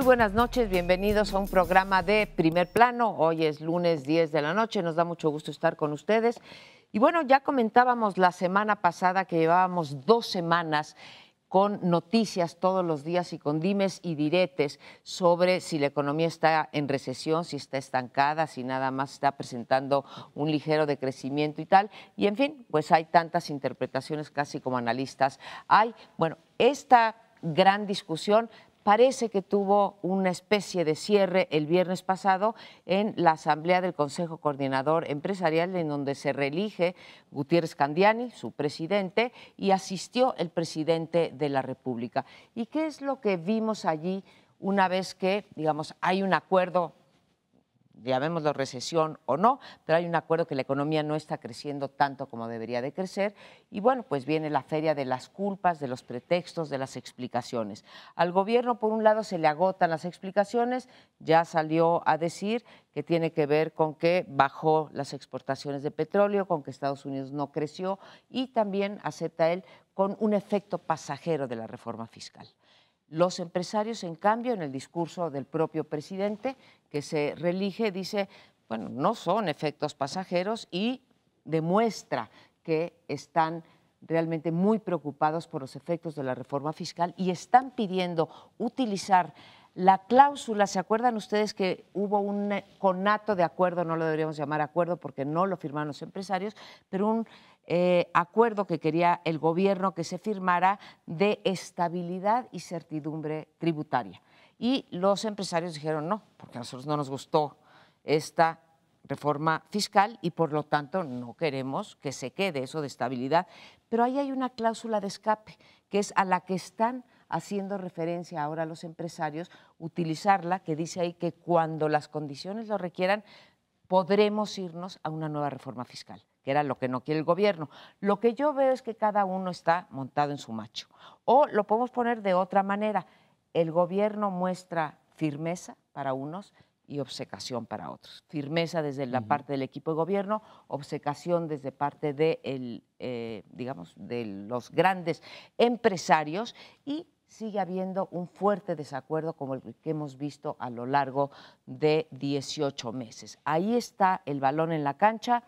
buenas noches, bienvenidos a un programa de Primer Plano. Hoy es lunes 10 de la noche, nos da mucho gusto estar con ustedes. Y bueno, ya comentábamos la semana pasada que llevábamos 2 semanas con noticias todos los días y con dimes y diretes sobre si la economía está en recesión, si está estancada, si nada más está presentando un ligero decrecimiento y tal. Y en fin, pues hay tantas interpretaciones casi como analistas hay. Bueno, esta gran discusión parece que tuvo una especie de cierre el viernes pasado en la Asamblea del Consejo Coordinador Empresarial, en donde se reelige Gutiérrez Candiani, su presidente, y asistió el presidente de la República. ¿Y qué es lo que vimos allí una vez que, digamos, hay un acuerdo, llamémoslo recesión o no, pero hay un acuerdo que la economía no está creciendo tanto como debería de crecer? Y bueno, pues viene la feria de las culpas, de los pretextos, de las explicaciones. Al gobierno, por un lado, se le agotan las explicaciones, ya salió a decir que tiene que ver con que bajó las exportaciones de petróleo, con que Estados Unidos no creció, y también acepta él con un efecto pasajero de la reforma fiscal. Los empresarios, en cambio, en el discurso del propio presidente, que se reelige, dice, bueno, no son efectos pasajeros, y demuestra que están realmente muy preocupados por los efectos de la reforma fiscal y están pidiendo utilizar la cláusula. ¿Se acuerdan ustedes que hubo un conato de acuerdo? No lo deberíamos llamar acuerdo porque no lo firmaron los empresarios, pero un acuerdo que quería el gobierno que se firmara de estabilidad y certidumbre tributaria. Y los empresarios dijeron no, porque a nosotros no nos gustó esta reforma fiscal y por lo tanto no queremos que se quede eso de estabilidad. Pero ahí hay una cláusula de escape, que es a la que están haciendo referencia ahora los empresarios, utilizarla, que dice ahí que cuando las condiciones lo requieran, podremos irnos a una nueva reforma fiscal, que era lo que no quiere el gobierno. Lo que yo veo es que cada uno está montado en su macho. O lo podemos poner de otra manera: el gobierno muestra firmeza para unos y obcecación para otros. Firmeza desde la parte del equipo de gobierno, obcecación desde parte de digamos, de los grandes empresarios, y sigue habiendo un fuerte desacuerdo como el que hemos visto a lo largo de 18 meses. Ahí está el balón en la cancha.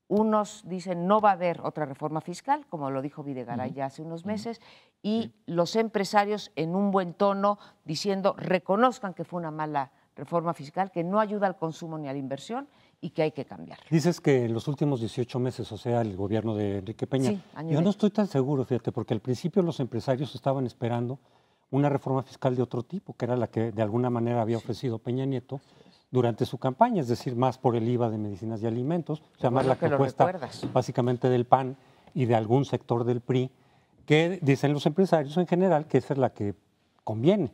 Unos dicen no va a haber otra reforma fiscal, como lo dijo Videgaray ya hace unos meses, y los empresarios en un buen tono diciendo reconozcan que fue una mala reforma fiscal, que no ayuda al consumo ni a la inversión y que hay que cambiarla. Dices que en los últimos 18 meses, o sea, el gobierno de Enrique Peña. Sí, yo no estoy tan seguro, fíjate, porque al principio los empresarios estaban esperando una reforma fiscal de otro tipo, que era la que de alguna manera había ofrecido Peña Nieto durante su campaña, es decir, más por el IVA de medicinas y alimentos, o sea, más la propuesta básicamente del PAN y de algún sector del PRI, que dicen los empresarios en general que esa es la que conviene,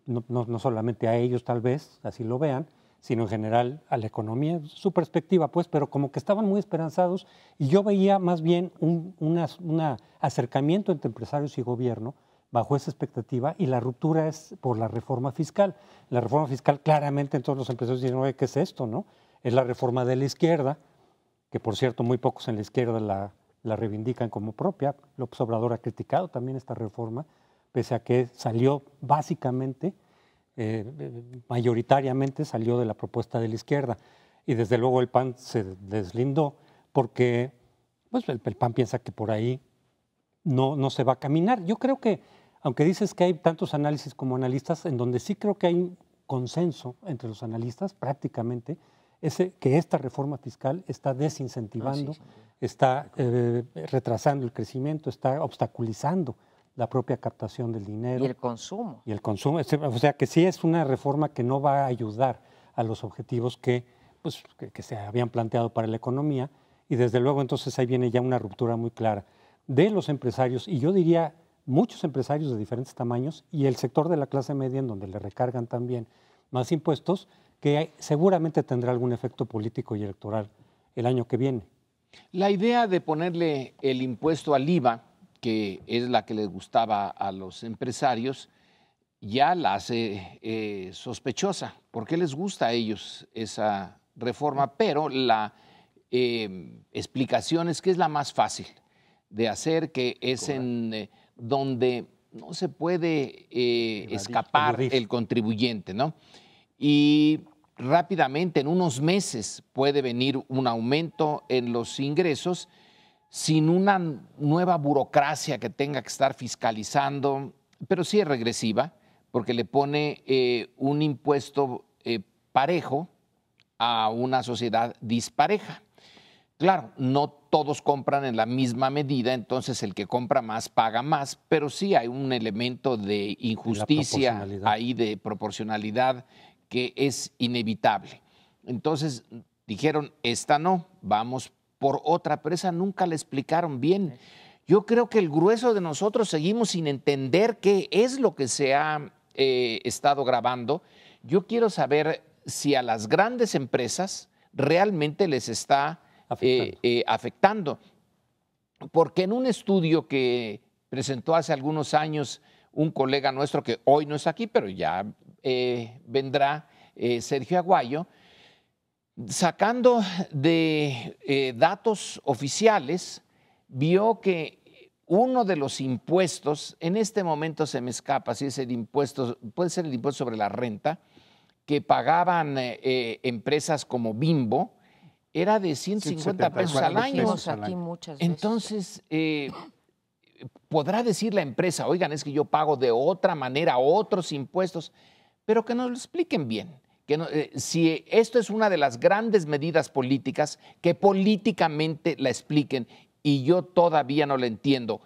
no solamente a ellos tal vez, así lo vean, sino en general a la economía, su perspectiva, pues, pero como que estaban muy esperanzados, y yo veía más bien un acercamiento entre empresarios y gobierno bajo esa expectativa, y la ruptura es por la reforma fiscal. La reforma fiscal, claramente, en todos los empresarios dicen, oye, ¿qué es esto, no? Es la reforma de la izquierda, que por cierto muy pocos en la izquierda la reivindican como propia. López Obrador ha criticado también esta reforma, pese a que salió básicamente, mayoritariamente salió de la propuesta de la izquierda, y desde luego el PAN se deslindó porque pues, el PAN piensa que por ahí no se va a caminar. Yo creo que, aunque dices que hay tantos análisis como analistas, en donde sí creo que hay un consenso entre los analistas prácticamente, es que esta reforma fiscal está desincentivando, está retrasando el crecimiento, está obstaculizando la propia captación del dinero. Y el consumo. Y el consumo. O sea, que sí es una reforma que no va a ayudar a los objetivos que se habían planteado para la economía. Y desde luego entonces ahí viene ya una ruptura muy clara de los empresarios, y yo diría muchos empresarios de diferentes tamaños, y el sector de la clase media, en donde le recargan también más impuestos, que seguramente tendrá algún efecto político y electoral el año que viene. La idea de ponerle el impuesto al IVA, que es la que les gustaba a los empresarios, ya la hace sospechosa. ¿Por qué les gusta a ellos esa reforma? Pero la explicación es que es la más fácil de hacer, que es en donde no se puede escapar eludir. el contribuyente, ¿no? Y rápidamente, en unos meses, puede venir un aumento en los ingresos sin una nueva burocracia que tenga que estar fiscalizando, pero sí es regresiva, porque le pone un impuesto parejo a una sociedad dispareja. Claro, no todos compran en la misma medida, entonces el que compra más paga más, pero sí hay un elemento de injusticia ahí, de proporcionalidad, que es inevitable. Entonces dijeron, esta no, vamos por otra, pero esa nunca la explicaron bien. Yo creo que el grueso de nosotros seguimos sin entender qué es lo que se ha estado grabando. Yo quiero saber si a las grandes empresas realmente les está afectando. Porque en un estudio que presentó hace algunos años un colega nuestro que hoy no está aquí, pero ya vendrá, Sergio Aguayo, sacando de datos oficiales, vio que uno de los impuestos, en este momento se me escapa si es el impuesto, puede ser el impuesto sobre la renta, que pagaban empresas como Bimbo, era de 150 pesos al año. Aquí muchas veces. Entonces, podrá decir la empresa, oigan, es que yo pago de otra manera otros impuestos, pero que nos lo expliquen bien. Que no, si esto es una de las grandes medidas políticas, que políticamente la expliquen, y yo todavía no la entiendo.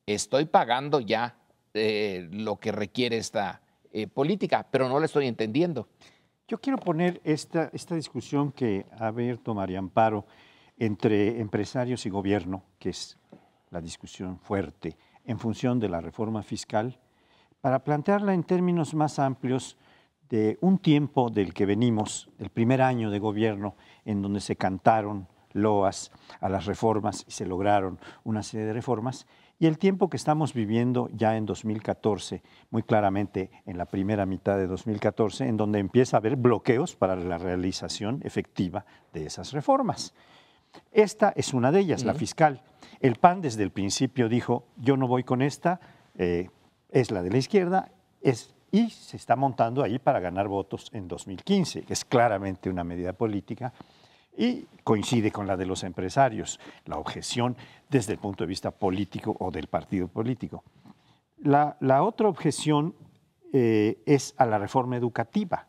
Estoy pagando ya lo que requiere esta política, pero no la estoy entendiendo. Yo quiero poner esta discusión que ha abierto María Amparo entre empresarios y gobierno, que es la discusión fuerte, en función de la reforma fiscal, para plantearla en términos más amplios de un tiempo del que venimos, el primer año de gobierno, en donde se cantaron loas a las reformas y se lograron una serie de reformas, y el tiempo que estamos viviendo ya en 2014, muy claramente en la primera mitad de 2014, en donde empieza a haber bloqueos para la realización efectiva de esas reformas. Esta es una de ellas, la fiscal. El PAN desde el principio dijo, yo no voy con esta, es la de la izquierda, y se está montando ahí para ganar votos en 2015, que es claramente una medida política, y coincide con la de los empresarios, la objeción desde el punto de vista político o del partido político. La otra objeción es a la reforma educativa,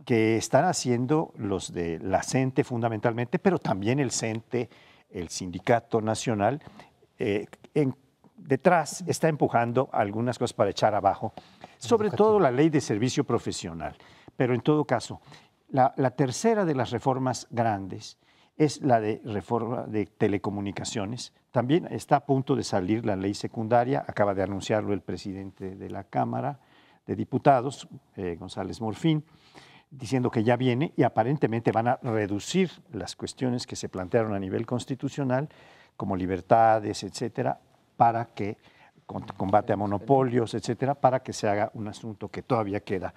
que están haciendo los de la CENTE fundamentalmente, pero también el CENTE, el Sindicato Nacional, detrás está empujando algunas cosas para echar abajo, sobre todo la ley de servicio profesional, pero en todo caso, la tercera de las reformas grandes es la de reforma de telecomunicaciones. También está a punto de salir la ley secundaria, acaba de anunciarlo el presidente de la Cámara de Diputados, González Morfín, diciendo que ya viene y aparentemente van a reducir las cuestiones que se plantearon a nivel constitucional, como libertades, etcétera, para que combate a monopolios, etcétera, para que se haga un asunto que todavía queda,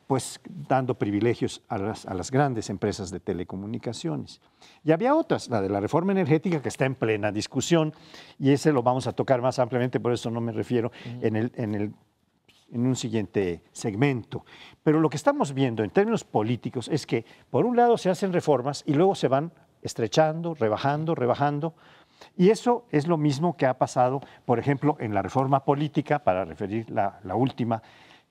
pues dando privilegios a las grandes empresas de telecomunicaciones. Y había otras, la de la reforma energética, que está en plena discusión, y ese lo vamos a tocar más ampliamente, por eso no me refiero en un siguiente segmento. Pero lo que estamos viendo en términos políticos es que, por un lado, se hacen reformas y luego se van estrechando, rebajando, y eso es lo mismo que ha pasado, por ejemplo, en la reforma política, para referir la última,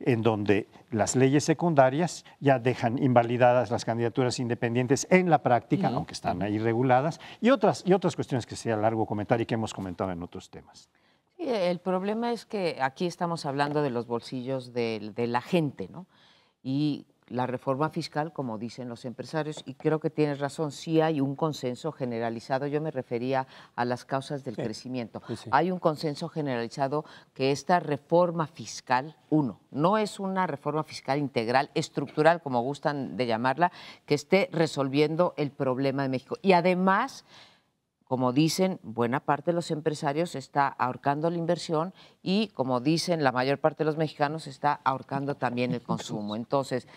en donde las leyes secundarias ya dejan invalidadas las candidaturas independientes en la práctica, aunque están ahí reguladas, y otras cuestiones que sea largo comentar y que hemos comentado en otros temas. Sí, el problema es que aquí estamos hablando de los bolsillos de la gente, ¿no? Y la reforma fiscal, como dicen los empresarios, y creo que tienes razón, sí hay un consenso generalizado. Yo me refería a las causas del crecimiento. Sí. Hay un consenso generalizado que esta reforma fiscal, no es una reforma fiscal integral, estructural, como gustan de llamarla, que esté resolviendo el problema de México. Y además, como dicen, buena parte de los empresarios está ahorcando la inversión y, como dicen la mayor parte de los mexicanos, está ahorcando también el consumo. Entonces,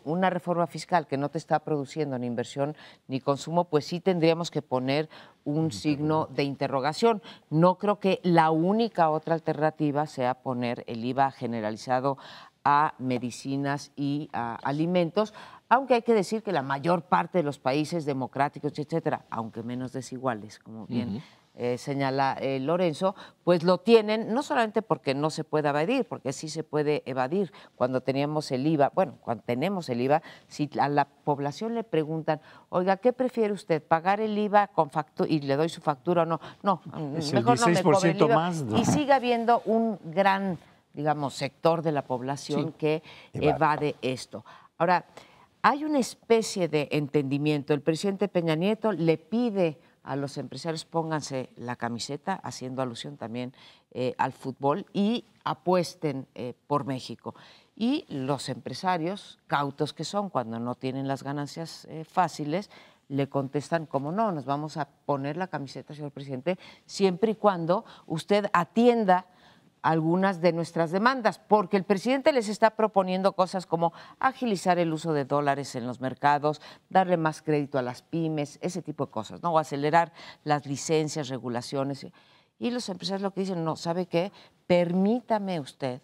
una reforma fiscal que no te está produciendo ni inversión ni consumo, pues sí tendríamos que poner un signo de interrogación. No creo que la única otra alternativa sea poner el IVA generalizado a medicinas y a alimentos, aunque hay que decir que la mayor parte de los países democráticos, etcétera, aunque menos desiguales, como bien señala Lorenzo, pues lo tienen, no solamente porque no se puede evadir, porque sí se puede evadir. Cuando teníamos el IVA, cuando tenemos el IVA, si a la población le preguntan, oiga, ¿qué prefiere usted? ¿Pagar el IVA con factura y le doy su factura o no? No, es mejor el no me cobre el 16% IVA. más, ¿no? Y sigue habiendo un gran, digamos, sector de la población que evade esto. Ahora, hay una especie de entendimiento. El presidente Peña Nieto le pide a los empresarios pónganse la camiseta, haciendo alusión también al fútbol, y apuesten por México. Y los empresarios, cautos que son cuando no tienen las ganancias fáciles, le contestan, como no, nos vamos a poner la camiseta, señor presidente, siempre y cuando usted atienda algunas de nuestras demandas, porque el presidente les está proponiendo cosas como agilizar el uso de dólares en los mercados, darle más crédito a las pymes, ese tipo de cosas, ¿no? O acelerar las licencias, regulaciones. Y los empresarios lo que dicen, no, ¿sabe qué? Permítame usted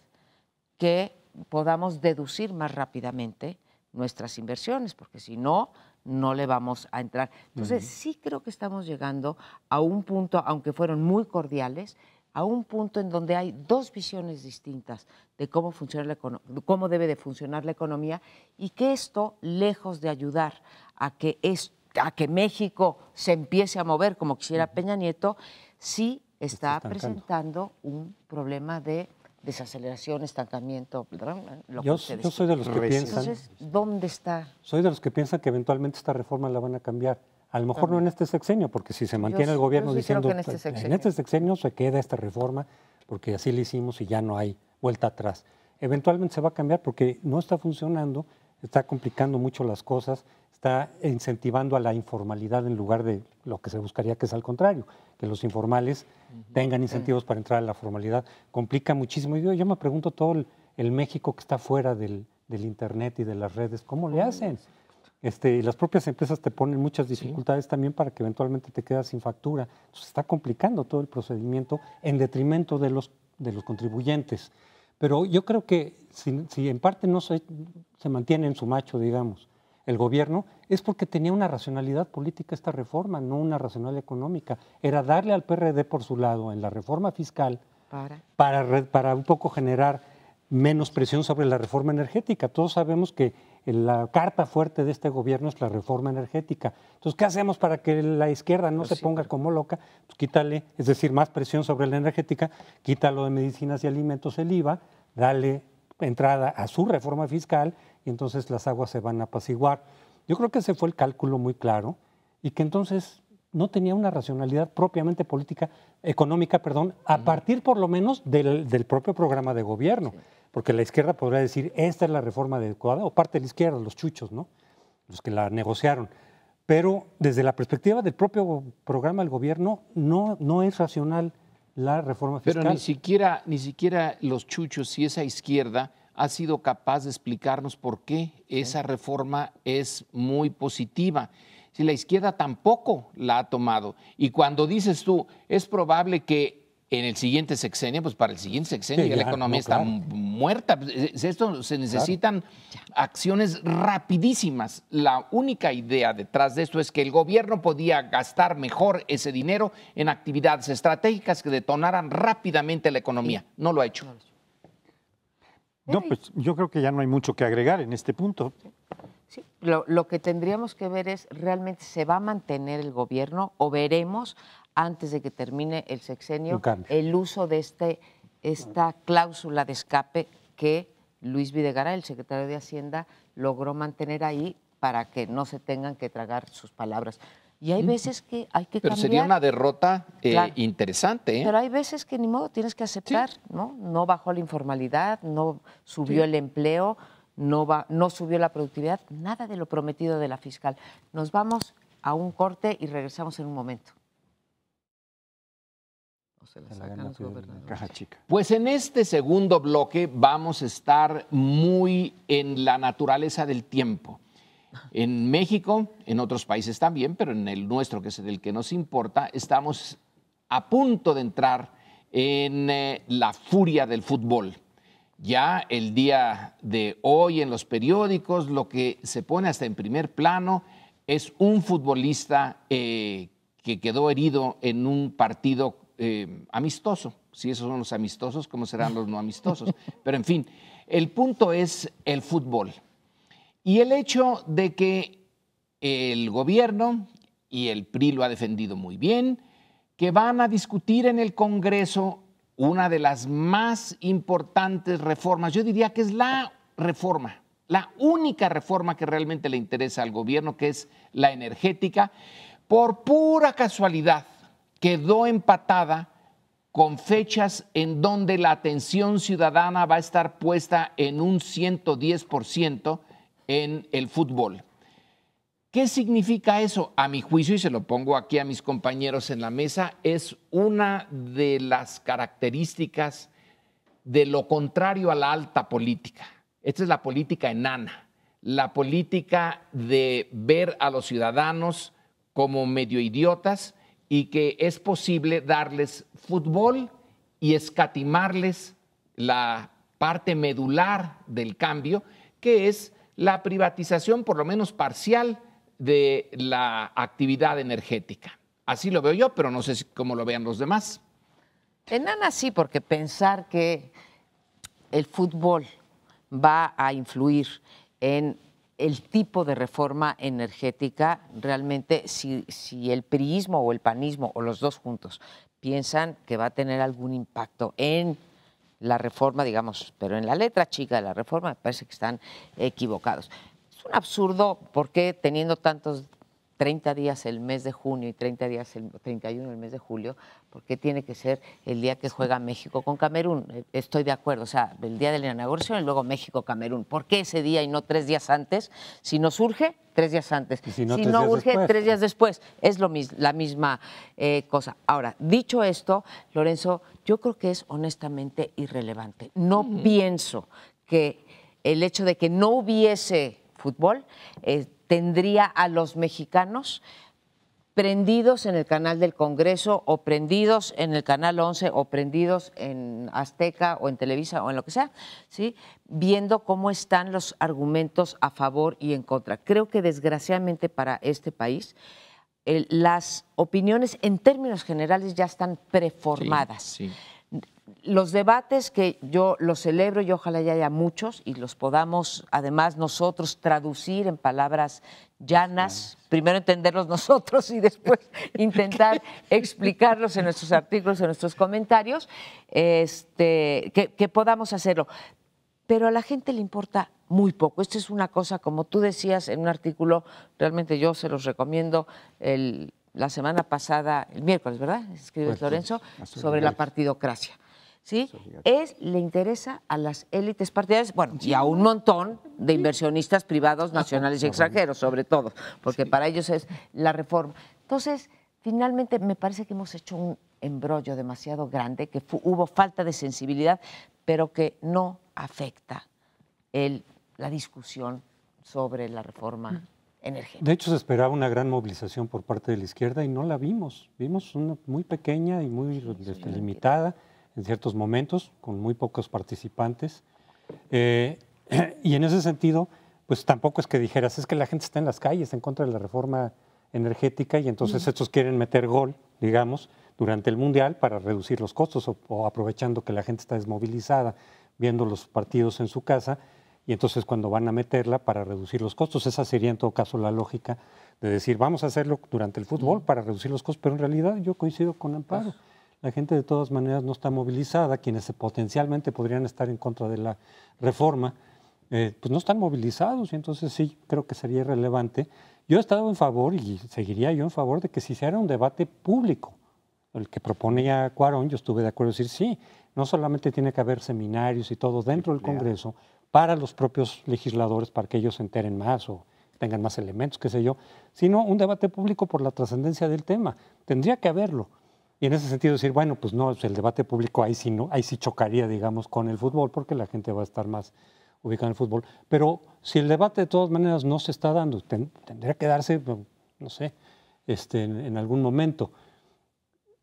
que podamos deducir más rápidamente nuestras inversiones, porque si no, no le vamos a entrar. Entonces, sí creo que estamos llegando a un punto, aunque fueron muy cordiales, a un punto en donde hay dos visiones distintas de cómo funciona cómo debe de funcionar la economía, y que esto, lejos de ayudar a que México se empiece a mover como quisiera Peña Nieto, sí está presentando un problema de desaceleración, estancamiento. Yo soy de los que piensan. Entonces, ¿dónde está? Soy de los que piensan que eventualmente esta reforma la van a cambiar. A lo mejor no en este sexenio, porque si se mantiene el gobierno diciendo en este sexenio se queda esta reforma, porque así lo hicimos y ya no hay vuelta atrás. Eventualmente se va a cambiar porque no está funcionando, está complicando mucho las cosas, está incentivando a la informalidad en lugar de lo que se buscaría, que es al contrario, que los informales tengan incentivos para entrar a la formalidad. Complica muchísimo. Yo me pregunto todo el México que está fuera del Internet y de las redes, ¿cómo le hacen? Y las propias empresas te ponen muchas dificultades también para que eventualmente te quedas sin factura. Entonces, está complicando todo el procedimiento en detrimento de los contribuyentes. Pero yo creo que si en parte no se mantiene en su macho, digamos, el gobierno, es porque tenía una racionalidad política esta reforma, no una racionalidad económica. Era darle al PRD por su lado en la reforma fiscal para un poco generar menos presión sobre la reforma energética. Todos sabemos que la carta fuerte de este gobierno es la reforma energética. Entonces, ¿qué hacemos para que la izquierda no se ponga como loca? Pues quítale, es decir, más presión sobre la energética, quítalo de medicinas y alimentos el IVA, dale entrada a su reforma fiscal y entonces las aguas se van a apaciguar. Yo creo que ese fue el cálculo muy claro y que entonces no tenía una racionalidad propiamente económica, a partir por lo menos del propio programa de gobierno. Porque la izquierda podría decir, esta es la reforma adecuada, o parte de la izquierda, los chuchos, ¿no? Los que la negociaron. Pero desde la perspectiva del propio programa del gobierno, no es racional la reforma fiscal. Pero ni siquiera los chuchos, si esa izquierda ha sido capaz de explicarnos por qué esa reforma es muy positiva. Si la izquierda tampoco la ha tomado. Y cuando dices tú, es probable que en el siguiente sexenio, pues para el siguiente sexenio ya la economía está muerta. Esto se necesitan acciones rapidísimas. La única idea detrás de esto es que el gobierno podía gastar mejor ese dinero en actividades estratégicas que detonaran rápidamente la economía. No lo ha hecho. No, pues yo creo que ya no hay mucho que agregar en este punto. Sí, lo que tendríamos que ver es, ¿realmente se va a mantener el gobierno o veremos antes de que termine el sexenio el uso de esta cláusula de escape que Luis Videgaray, el secretario de Hacienda, logró mantener ahí para que no se tengan que tragar sus palabras? Y hay veces que hay que Pero cambiar. sería una derrota interesante. Pero hay veces que ni modo, tienes que aceptar, ¿no? No bajó la informalidad, no subió el empleo, no subió la productividad, nada de lo prometido de la fiscal. Nos vamos a un corte y regresamos en un momento. se la Se la sacan gana los Fidel gobernadores. Caja chica. Pues en este segundo bloque vamos a estar muy en la naturaleza del tiempo. En México, en otros países también, pero en el nuestro, que es el que nos importa, estamos a punto de entrar en la furia del fútbol. Ya el día de hoy en los periódicos lo que se pone hasta en primer plano es un futbolista que quedó herido en un partido amistoso. Si esos son los amistosos, ¿cómo serán los no amistosos? Pero en fin, el punto es el fútbol. Y el hecho de que el gobierno, y el PRI lo ha defendido muy bien, que van a discutir en el Congreso una de las más importantes reformas, yo diría que es la reforma, la única reforma que realmente le interesa al gobierno, que es la energética, por pura casualidad quedó empatada con fechas en donde la atención ciudadana va a estar puesta en un 110% en el fútbol. ¿Qué significa eso? A mi juicio, y se lo pongo aquí a mis compañeros en la mesa, es una de las características de lo contrario a la alta política. Esta es la política enana, la política de ver a los ciudadanos como medio idiotas y que es posible darles fútbol y escatimarles la parte medular del cambio, que es la privatización, por lo menos parcial, de la actividad energética. Así lo veo yo, pero no sé cómo lo vean los demás. Enana sí, porque pensar que el fútbol va a influir en el tipo de reforma energética, realmente si el priismo o el panismo o los dos juntos piensan que va a tener algún impacto en la reforma, digamos, pero en la letra chica de la reforma me parece que están equivocados. Es un absurdo porque teniendo tantos 30 días el mes de junio y 30 días el 31 el mes de julio, ¿por qué tiene que ser el día que juega México con Camerún? Estoy de acuerdo, o sea, el día de la inauguración y luego México-Camerún. ¿Por qué ese día y no 3 días antes? Si nos urge, 3 días antes. Y si no, urge, 3 3 días después. Es la misma cosa. Ahora, dicho esto, Lorenzo, yo creo que es honestamente irrelevante. No pienso que el hecho de que no hubiese fútbol tendría a los mexicanos prendidos en el canal del Congreso o prendidos en el Canal 11 o prendidos en Azteca o en Televisa o en lo que sea, ¿sí? Viendo cómo están los argumentos a favor y en contra. Creo que desgraciadamente para este país las opiniones en términos generales ya están preformadas. Sí. Los debates que yo los celebro y ojalá ya haya muchos y los podamos además nosotros traducir en palabras llanas, primero entenderlos nosotros y después intentar explicarlos en nuestros artículos, en nuestros comentarios, que podamos hacerlo. Pero a la gente le importa muy poco. Esto es una cosa, como tú decías en un artículo, realmente yo se los recomiendo, la semana pasada, el miércoles, ¿verdad? Escribes, Lorenzo, sobre la partidocracia. ¿Sí? Le interesa a las élites partidarias, bueno, y a un montón de inversionistas privados, nacionales y extranjeros, sobre todo, porque para ellos es la reforma. Entonces, finalmente, me parece que hemos hecho un embrollo demasiado grande, que hubo falta de sensibilidad, pero que no afecta la discusión sobre la reforma energética. De hecho, se esperaba una gran movilización por parte de la izquierda y no la vimos. Vimos una muy pequeña y muy limitada en ciertos momentos, con muy pocos participantes. Y en ese sentido, pues tampoco es que dijeras, es que la gente está en las calles en contra de la reforma energética y entonces estos quieren meter gol, digamos, durante el Mundial para reducir los costos o aprovechando que la gente está desmovilizada viendo los partidos en su casa y entonces cuando van a meterla para reducir los costos. Esa sería en todo caso la lógica de decir, vamos a hacerlo durante el fútbol para reducir los costos, pero en realidad yo coincido con Amparo. La gente de todas maneras no está movilizada, quienes potencialmente podrían estar en contra de la reforma, pues no están movilizados y entonces sí, creo que sería irrelevante. Yo he estado en favor y seguiría yo en favor de que si se hiciera un debate público, el que proponía Cuarón, yo estuve de acuerdo en decir sí, no solamente tiene que haber seminarios y todo dentro del Congreso para los propios legisladores, para que ellos se enteren más o tengan más elementos, qué sé yo, sino un debate público por la trascendencia del tema. Tendría que haberlo. Y en ese sentido decir, bueno, pues no, el debate público ahí sí, no, ahí sí chocaría, digamos, con el fútbol, porque la gente va a estar más ubicada en el fútbol. Pero si el debate de todas maneras no se está dando, tendría que darse, no sé, en algún momento.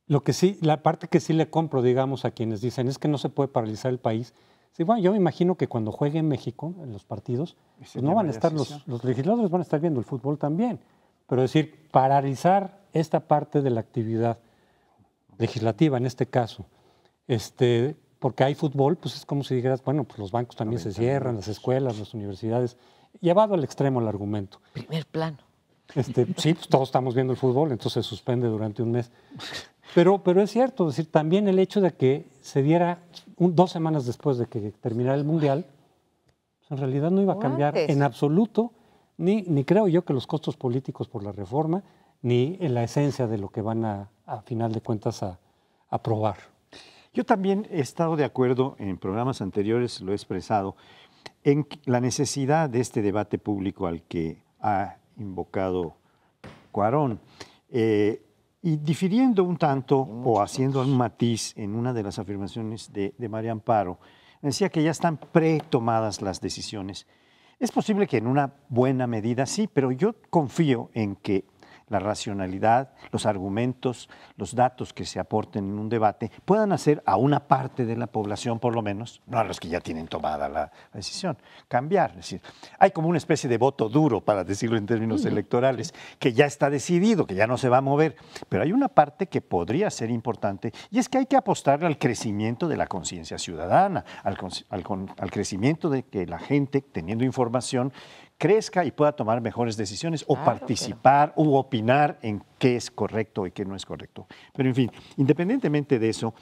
Lo que sí, la parte que sí le compro, digamos, a quienes dicen es que no se puede paralizar el país. Sí, bueno, yo me imagino que cuando juegue en México, en los partidos, pues no van a estar, los legisladores van a estar viendo el fútbol también. Pero decir, paralizar esta parte de la actividad legislativa, en este caso, porque hay fútbol, pues es como si dijeras, bueno, pues los bancos también se cierran, las escuelas, las universidades, llevado al extremo el argumento. Primer plano. Sí, pues todos estamos viendo el fútbol, entonces se suspende durante un mes. Pero es cierto, es decir, también el hecho de que se diera 2 semanas después de que terminara el Mundial, pues en realidad no iba a cambiar en absoluto, ni creo yo que los costos políticos por la reforma, ni en la esencia de lo que van a final de cuentas a aprobar. Yo también he estado de acuerdo, en programas anteriores lo he expresado, en la necesidad de este debate público al que ha invocado Cuarón. Y difiriendo un tanto o haciendo un matiz en una de las afirmaciones de María Amparo, decía que ya están pretomadas las decisiones. Es posible que en una buena medida sí, pero yo confío en que la racionalidad, los argumentos, los datos que se aporten en un debate puedan hacer a una parte de la población, por lo menos, no a los que ya tienen tomada la decisión, cambiar. Es decir, hay como una especie de voto duro, para decirlo en términos electorales, que ya está decidido, que ya no se va a mover, pero hay una parte que podría ser importante y es que hay que apostarle al crecimiento de la conciencia ciudadana, al crecimiento de que la gente, teniendo información, crezca y pueda tomar mejores decisiones o participar u opinar en qué es correcto y qué no es correcto. Pero en fin, independientemente de eso,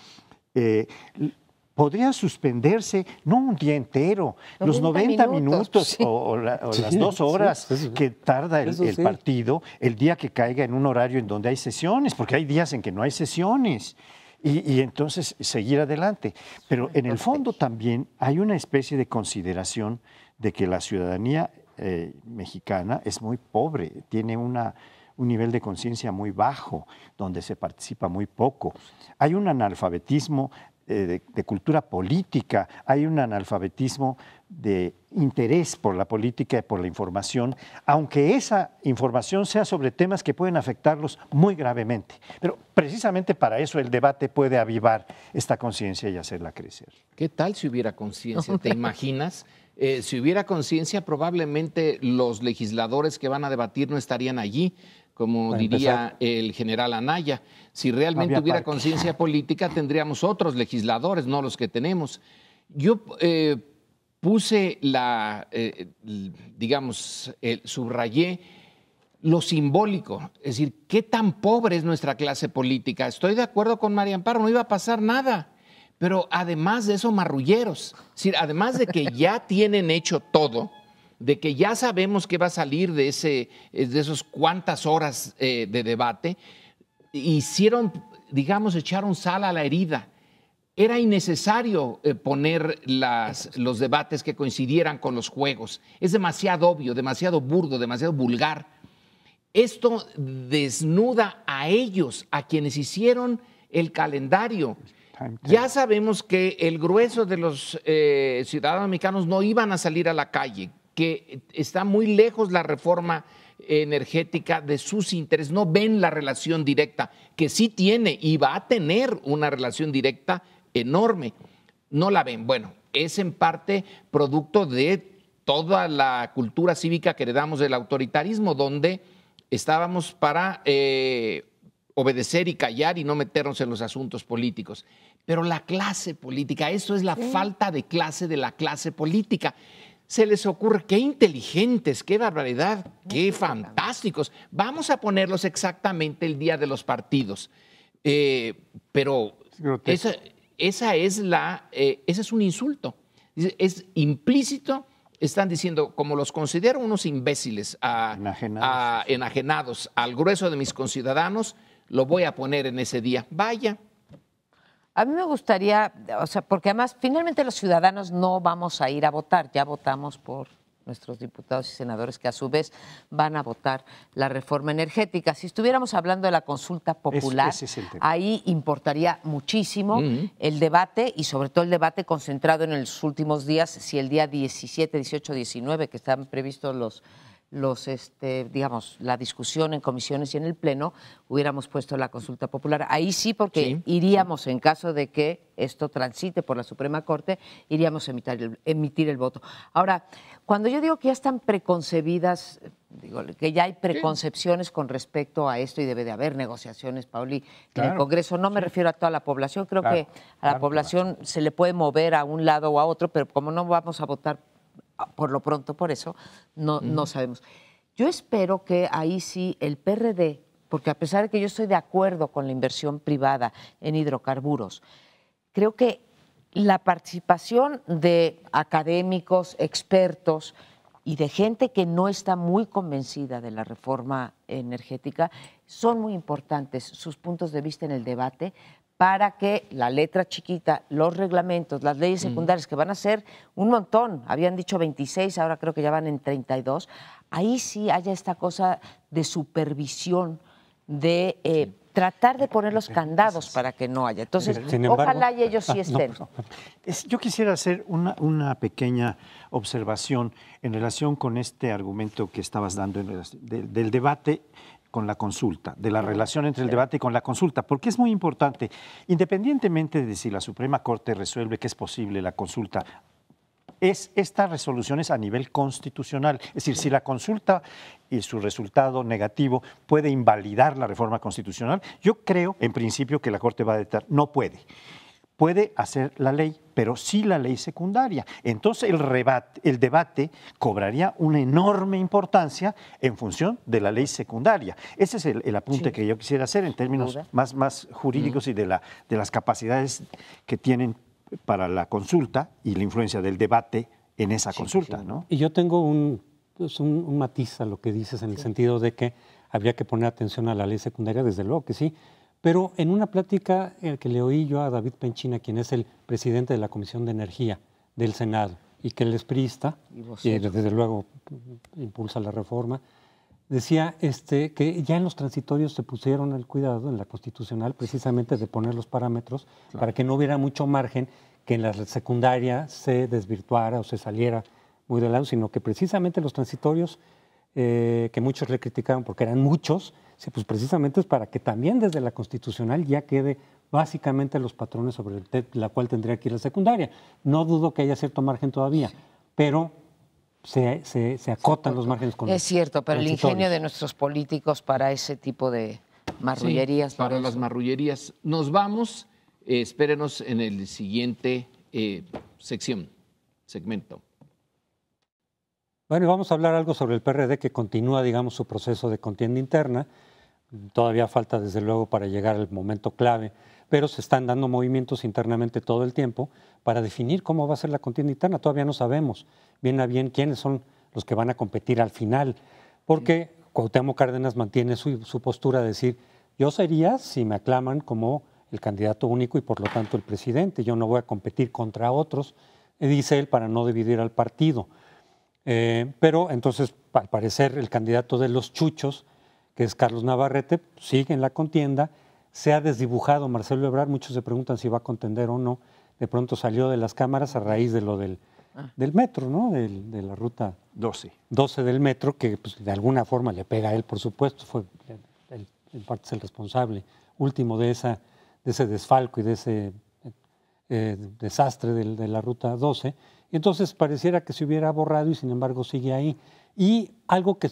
podría suspenderse, no un día entero, los 90 minutos sí. o las 2 horas que tarda el partido, el día que caiga en un horario en donde hay sesiones, porque hay días en que no hay sesiones. Y entonces seguir adelante. Pero en el fondo también hay una especie de consideración de que la ciudadanía mexicana es muy pobre, tiene un nivel de conciencia muy bajo, donde se participa muy poco. Hay un analfabetismo de cultura política, hay un analfabetismo de interés por la política y por la información, aunque esa información sea sobre temas que pueden afectarlos muy gravemente. Pero precisamente para eso el debate puede avivar esta conciencia y hacerla crecer. ¿Qué tal si hubiera conciencia? ¿Te imaginas? Si hubiera conciencia, probablemente los legisladores que van a debatir no estarían allí, como diría el general Anaya. Si realmente hubiera conciencia política, tendríamos otros legisladores, no los que tenemos. Yo puse subrayé lo simbólico, es decir, qué tan pobre es nuestra clase política. Estoy de acuerdo con María Amparo, no iba a pasar nada. Pero además de eso, marrulleros. Es decir, además de que ya tienen hecho todo, de que ya sabemos qué va a salir de esos cuantas horas de debate, echaron sal a la herida. Era innecesario poner los debates que coincidieran con los juegos. Es demasiado obvio, demasiado burdo, demasiado vulgar. Esto desnuda a ellos, a quienes hicieron el calendario. Ya sabemos que el grueso de los ciudadanos mexicanos no iban a salir a la calle, que está muy lejos la reforma energética de sus intereses, no ven la relación directa, que sí tiene y va a tener una relación directa enorme. No la ven. Bueno, es en parte producto de toda la cultura cívica que heredamos del autoritarismo, donde estábamos para obedecer y callar y no meternos en los asuntos políticos. Pero la clase política, eso es la falta de clase de la clase política. Se les ocurre, qué inteligentes, qué barbaridad, qué fantásticos. Vamos a ponerlos exactamente el día de los partidos. Pero ese es un insulto. Es implícito. Están diciendo, como los considero unos imbéciles, enajenados al grueso de mis conciudadanos, lo voy a poner en ese día. Vaya. A mí me gustaría, porque además finalmente los ciudadanos no vamos a ir a votar, ya votamos por nuestros diputados y senadores que a su vez van a votar la reforma energética. Si estuviéramos hablando de la consulta popular, ese es el tema. ahí importaría muchísimo el debate y sobre todo el debate concentrado en los últimos días, si el día 17, 18, 19, que están previstos digamos, la discusión en comisiones y en el Pleno, hubiéramos puesto la consulta popular. Ahí sí, porque iríamos, en caso de que esto transite por la Suprema Corte, iríamos a emitir el voto. Ahora, cuando yo digo que ya están preconcebidas, digo que ya hay preconcepciones con respecto a esto y debe de haber negociaciones, Pauli, en el Congreso, no me refiero a toda la población, creo que a la población se le puede mover a un lado o a otro, pero como no vamos a votar por lo pronto, por eso no sabemos. Yo espero que ahí sí el PRD, porque a pesar de que yo estoy de acuerdo con la inversión privada en hidrocarburos, creo que la participación de académicos, expertos y de gente que no está muy convencida de la reforma energética son muy importantes, sus puntos de vista en el debate, para que la letra chiquita, los reglamentos, las leyes secundarias, que van a ser un montón, habían dicho 26, ahora creo que ya van en 32, ahí sí haya esta cosa de supervisión, de tratar de poner los candados para que no haya. Entonces, ojalá y ellos sí estén. Yo quisiera hacer una pequeña observación en relación con este argumento que estabas dando del debate con la consulta, de la relación entre el debate y con la consulta, porque es muy importante, independientemente de si la Suprema Corte resuelve que es posible la consulta, esta resolución es a nivel constitucional. Es decir, si la consulta y su resultado negativo puede invalidar la reforma constitucional, yo creo, en principio, que la Corte va a decir, no puede. Puede hacer la ley, pero sí la ley secundaria. Entonces el debate cobraría una enorme importancia en función de la ley secundaria. Ese es el apunte que yo quisiera hacer en términos más jurídicos y de las capacidades que tienen para la consulta y la influencia del debate en esa consulta, ¿no? Y yo tengo un matiz a lo que dices en el sentido de que habría que poner atención a la ley secundaria, desde luego que sí, pero en una plática que le oí yo a David Penchina, quien es el presidente de la Comisión de Energía del Senado y que él es priista y desde luego impulsa la reforma, decía que ya en los transitorios se pusieron el cuidado en la Constitucional precisamente de poner los parámetros para que no hubiera mucho margen que en la secundaria se desvirtuara o se saliera muy de lado, sino que precisamente los transitorios que muchos le criticaron porque eran muchos, pues precisamente es para que también desde la Constitucional ya quede básicamente los patrones sobre la cual tendría que ir la secundaria. No dudo que haya cierto margen todavía, pero se acotan los márgenes con Es cierto, pero el ingenio de nuestros políticos para ese tipo de marrullerías. Sí, para las marrullerías. Nos vamos, espérenos en el siguiente segmento. Bueno, y vamos a hablar algo sobre el PRD que continúa, digamos, su proceso de contienda interna. Todavía falta, desde luego, para llegar al momento clave, pero se están dando movimientos internamente todo el tiempo para definir cómo va a ser la contienda interna. Todavía no sabemos bien a bien quiénes son los que van a competir al final, porque Cuauhtémoc Cárdenas mantiene su postura de decir, yo sería, si me aclaman, como el candidato único y por lo tanto el presidente, yo no voy a competir contra otros, dice él, para no dividir al partido. Pero entonces, al parecer, el candidato de los chuchos, que es Carlos Navarrete, sigue en la contienda. Se ha desdibujado Marcelo Ebrard, muchos se preguntan si va a contender o no. De pronto salió de las cámaras a raíz de lo del metro, ¿no? De la ruta 12 del metro, que pues, de alguna forma le pega a él, por supuesto. Fue en parte es el responsable último de ese desfalco y de ese desastre de la ruta 12. Entonces pareciera que se hubiera borrado y sin embargo sigue ahí. Y algo que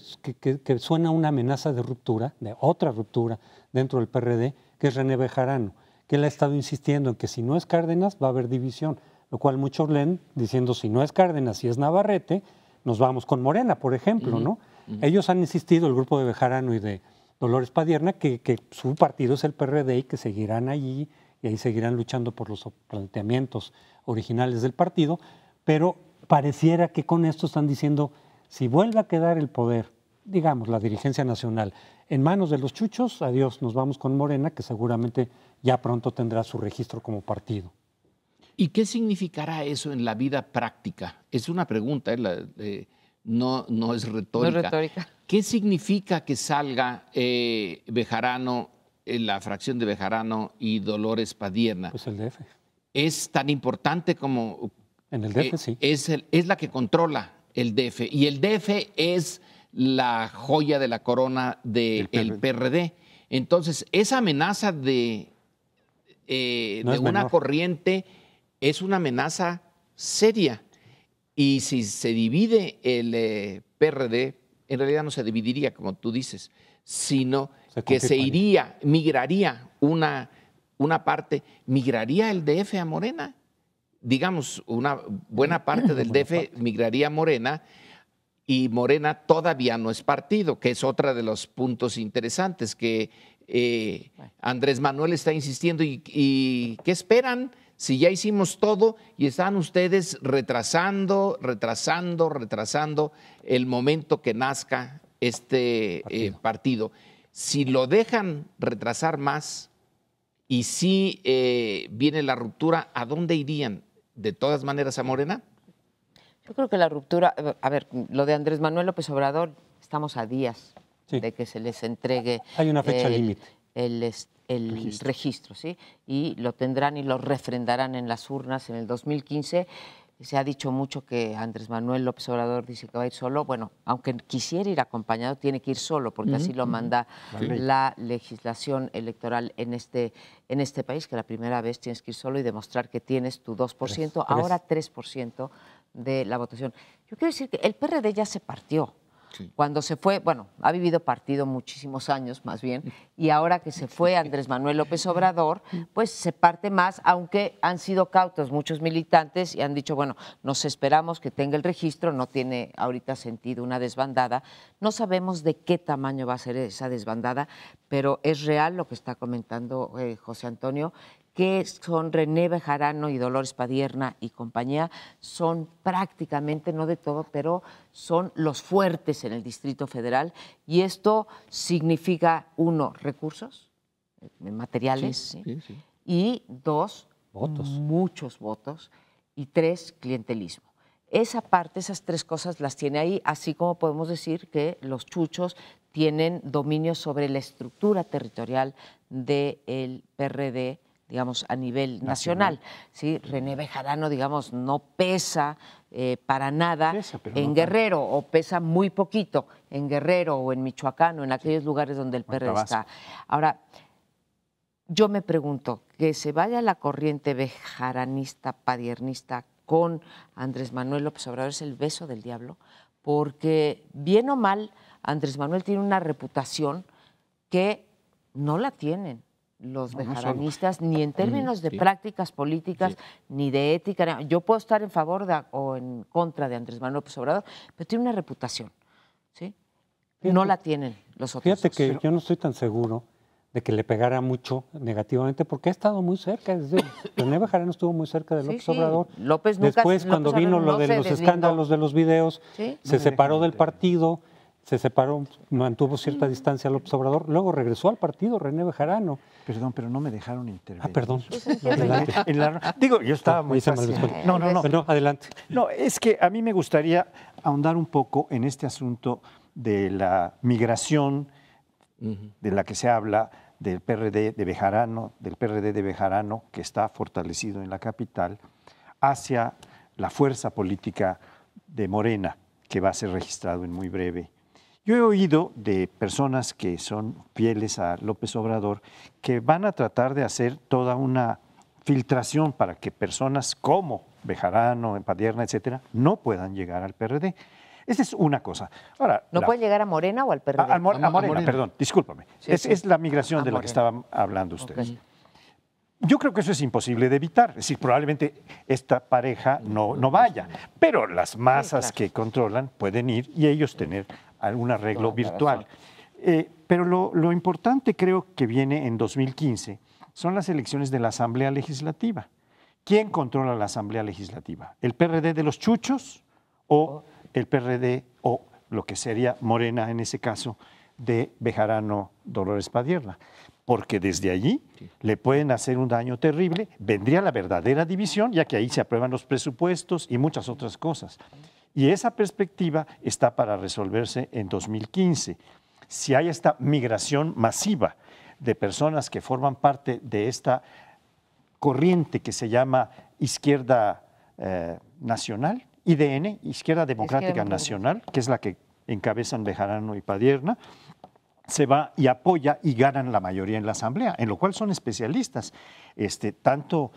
suena a una amenaza de ruptura, de otra ruptura dentro del PRD, que es René Bejarano, que él ha estado insistiendo en que si no es Cárdenas va a haber división, lo cual muchos leen diciendo si no es Cárdenas, si es Navarrete, nos vamos con Morena, por ejemplo, ¿no? Ellos han insistido, el grupo de Bejarano y de Dolores Padierna, que su partido es el PRD y que seguirán allí y ahí seguirán luchando por los planteamientos originales del partido, pero pareciera que con esto están diciendo, si vuelve a quedar el poder, digamos, la dirigencia nacional, en manos de los chuchos, adiós, nos vamos con Morena, que seguramente ya pronto tendrá su registro como partido. ¿Y qué significará eso en la vida práctica? Es una pregunta, no es No retórica. es retórica. ¿Qué significa que salga Bejarano, la fracción de Bejarano y Dolores Padierna? Pues el DF. Es tan importante como... En el DF sí. Es la que controla el DF. Y el DF es la joya de la corona del PRD. Entonces, esa amenaza de una corriente es una amenaza seria. Y si se divide el PRD, en realidad no se dividiría, como tú dices, sino que migraría una parte, migraría el DF a Morena. Digamos, una buena parte del DF migraría a Morena, y Morena todavía no es partido, que es otro de los puntos interesantes que Andrés Manuel está insistiendo. ¿Y qué esperan? Si ya hicimos todo y están ustedes retrasando el momento que nazca este partido. Si lo dejan retrasar más y si viene la ruptura, ¿a dónde irían? ¿De todas maneras a Morena? Yo creo que la ruptura, a ver, lo de Andrés Manuel López Obrador, estamos a días de que se les entregue. Hay una fecha límite. El registro, ¿sí? Y lo tendrán y lo refrendarán en las urnas en el 2015. Se ha dicho mucho que Andrés Manuel López Obrador dice que va a ir solo. Bueno, aunque quisiera ir acompañado, tiene que ir solo, porque así lo manda la legislación electoral en este país, que la primera vez tienes que ir solo y demostrar que tienes tu 2%, ahora 3% de la votación. Yo quiero decir que el PRD ya se partió. Sí. Cuando se fue, bueno, ha vivido partido muchísimos años más bien, y ahora que se fue Andrés Manuel López Obrador, pues se parte más, aunque han sido cautos muchos militantes y han dicho, bueno, nos esperamos que tenga el registro, no tiene ahorita sentido una desbandada, no sabemos de qué tamaño va a ser esa desbandada, pero es real lo que está comentando José Antonio, que son René Bejarano y Dolores Padierna y compañía, son prácticamente, no de todo, pero son los fuertes en el Distrito Federal, y esto significa, uno, recursos materiales, y dos, muchos votos, y tres, clientelismo. Esa parte, esas tres cosas las tiene ahí, así como podemos decir que los chuchos tienen dominio sobre la estructura territorial del PRD, digamos, a nivel nacional. ¿Sí? René Bejarano, digamos, no pesa para nada en Guerrero, o pesa muy poquito en Guerrero o en Michoacán o en aquellos lugares donde el PRD está. Ahora, yo me pregunto, que se vaya la corriente bejaranista, padiernista con Andrés Manuel López Obrador es el beso del diablo, porque bien o mal, Andrés Manuel tiene una reputación que no la tienen los bejaranistas, ni en términos de prácticas políticas, ni de ética. Yo puedo estar en favor o en contra de Andrés Manuel López Obrador, pero tiene una reputación, ¿sí? No la tienen los otros. Fíjate que yo no estoy tan seguro de que le pegara mucho negativamente, porque ha estado muy cerca. René Bejarano estuvo muy cerca de López Obrador. Después, cuando vino lo de los escándalos de los videos, se separó del partido, mantuvo cierta distancia a López Obrador, luego regresó al partido René Bejarano. Perdón, pero no me dejaron intervenir. Perdón. Adelante. Digo, yo estaba muy fácil. No, adelante. No, es que a mí me gustaría ahondar un poco en este asunto de la migración de la que se habla del PRD de Bejarano, que está fortalecido en la capital, hacia la fuerza política de Morena, que va a ser registrado en muy breve. Yo he oído de personas que son fieles a López Obrador que van a tratar de hacer toda una filtración para que personas como Bejarano, Padierna, etcétera, no puedan llegar al PRD. Esa es una cosa. Ahora, ¿no pueden llegar a Morena o al PRD? A Morena, perdón, discúlpame. Es la migración de la que estaban hablando ustedes. Yo creo que eso es imposible de evitar. Es decir, probablemente esta pareja no vaya, pero las masas que controlan pueden ir y ellos tener algún arreglo virtual. Pero lo importante creo que viene en 2015 son las elecciones de la Asamblea Legislativa. ¿Quién controla la Asamblea Legislativa? ¿El PRD de los chuchos o el PRD o lo que sería Morena en ese caso de Bejarano Dolores Padierna? Porque desde allí le pueden hacer un daño terrible, vendría la verdadera división, ya que ahí se aprueban los presupuestos y muchas otras cosas. Y esa perspectiva está para resolverse en 2015. Si hay esta migración masiva de personas que forman parte de esta corriente que se llama Izquierda Nacional, IDN, Izquierda Democrática Nacional, que es la que encabezan Bejarano y Padierna, se va y apoya y ganan la mayoría en la Asamblea, en lo cual son especialistas. Tanto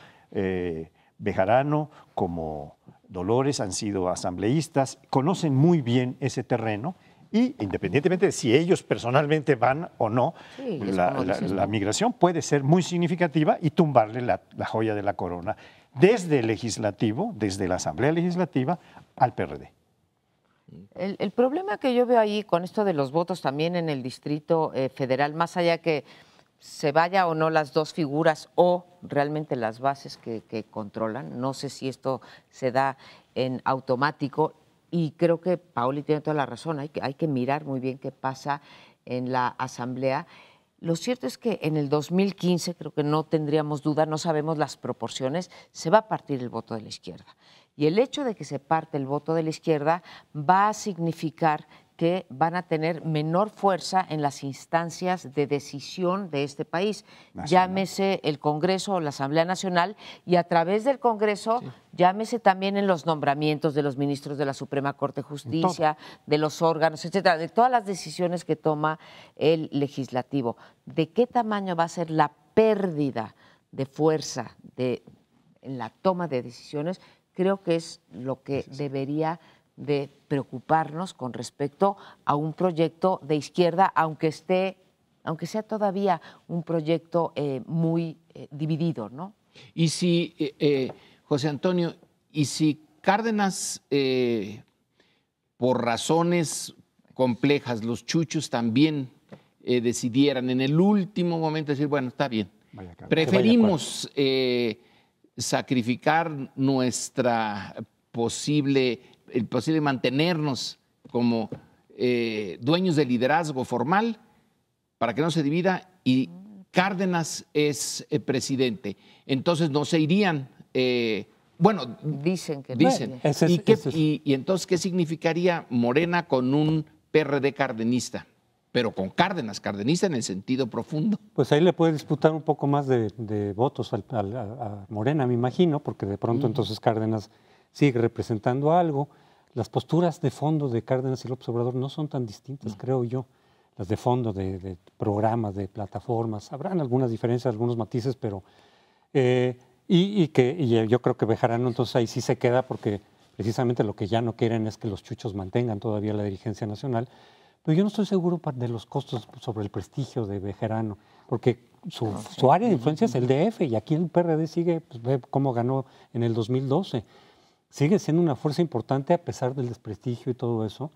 Bejarano como Dolores han sido asambleístas, conocen muy bien ese terreno y independientemente de si ellos personalmente van o no, Sí, la migración puede ser muy significativa y tumbarle la joya de la corona desde el legislativo, desde la Asamblea Legislativa al PRD. El problema que yo veo ahí con esto de los votos también en el Distrito Federal, más allá que se vaya o no las dos figuras o realmente las bases que controlan, no sé si esto se da en automático y creo que Paoli tiene toda la razón, hay que mirar muy bien qué pasa en la Asamblea. Lo cierto es que en el 2015, creo que no tendríamos duda, no sabemos las proporciones, se va a partir el voto de la izquierda. Y el hecho de que se parte el voto de la izquierda va a significar que van a tener menor fuerza en las instancias de decisión de este país. Llámese el Congreso o la Asamblea Nacional y a través del Congreso, llámese también en los nombramientos de los ministros de la Suprema Corte de Justicia, de los órganos, etcétera, de todas las decisiones que toma el legislativo. ¿De qué tamaño va a ser la pérdida de fuerza en la toma de decisiones? Creo que es lo que debería de preocuparnos con respecto a un proyecto de izquierda, aunque sea todavía un proyecto muy dividido, ¿no? Y si, José Antonio, y si Cárdenas, por razones complejas, los chuchos también decidieran en el último momento decir, bueno, está bien, preferimos sacrificar el posible mantenernos como dueños del liderazgo formal para que no se divida y Cárdenas es presidente. Entonces no se irían, bueno, dicen que dicen. ¿Y entonces qué significaría Morena con un PRD cardenista? Pero con Cárdenas, cardenista en el sentido profundo. Pues ahí le puede disputar un poco más de votos a Morena, me imagino, porque de pronto entonces Cárdenas sigue representando algo. Las posturas de fondo de Cárdenas y López Obrador no son tan distintas, creo yo. Las de fondo, de programas, de plataformas. Habrán algunas diferencias, algunos matices, pero... y yo creo que Bejarano entonces ahí sí se queda porque precisamente lo que ya no quieren es que los chuchos mantengan todavía la dirigencia nacional. Pero yo no estoy seguro de los costos sobre el prestigio de Bejarano, porque su área de influencia es el DF y aquí el PRD sigue, pues ve cómo ganó en el 2012. Sigue siendo una fuerza importante a pesar del desprestigio y todo eso.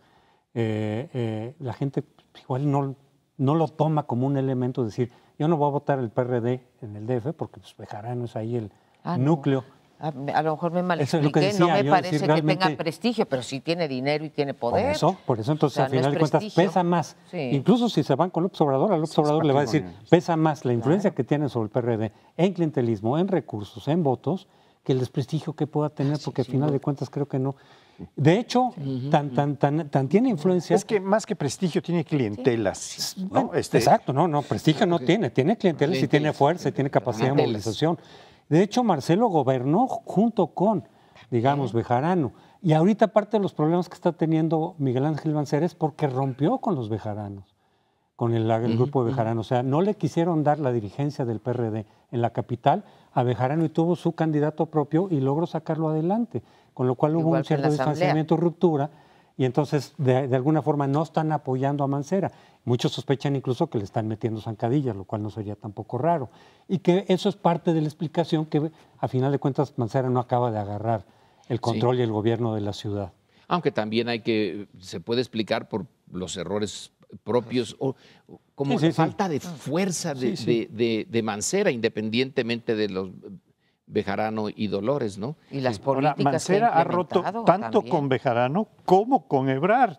La gente igual no lo toma como un elemento de decir, yo no voy a votar el PRD en el DF porque pues, Bejarano es ahí el núcleo. No. A lo mejor me malexpliqué, decía, no me parece que realmente, tenga prestigio, pero sí tiene dinero y tiene poder. Por eso entonces, al final de cuentas, pesa más. Sí. Incluso si se van con López Obrador, a López Obrador le va a decir, pesa más la influencia que tiene sobre el PRD en clientelismo, en recursos, en votos, que el desprestigio que pueda tener, porque al final de cuentas creo que no. De hecho, tan tiene influencia. Es que más que prestigio tiene clientelas. ¿No? Exacto, prestigio no tiene clientelas y tiene fuerza y tiene capacidad de movilización. De hecho, Marcelo gobernó junto con, digamos, Bejarano. Y ahorita parte de los problemas que está teniendo Miguel Ángel Mancera es porque rompió con los bejaranos, con el grupo de Bejarano. O sea, no le quisieron dar la dirigencia del PRD en la capital a Bejarano y tuvo su candidato propio y logró sacarlo adelante. Con lo cual hubo un cierto distanciamiento, ruptura. Y entonces, de alguna forma, no están apoyando a Mancera. Muchos sospechan incluso que le están metiendo zancadillas, lo cual no sería tampoco raro. Y que eso es parte de la explicación que, a final de cuentas, Mancera no acaba de agarrar el control y el gobierno de la ciudad. Aunque también se puede explicar por los errores propios o como falta de fuerza de Mancera, independientemente de los Bejarano y Dolores, ¿no? Y las políticas Mancera ha roto tanto con Bejarano como con Ebrard.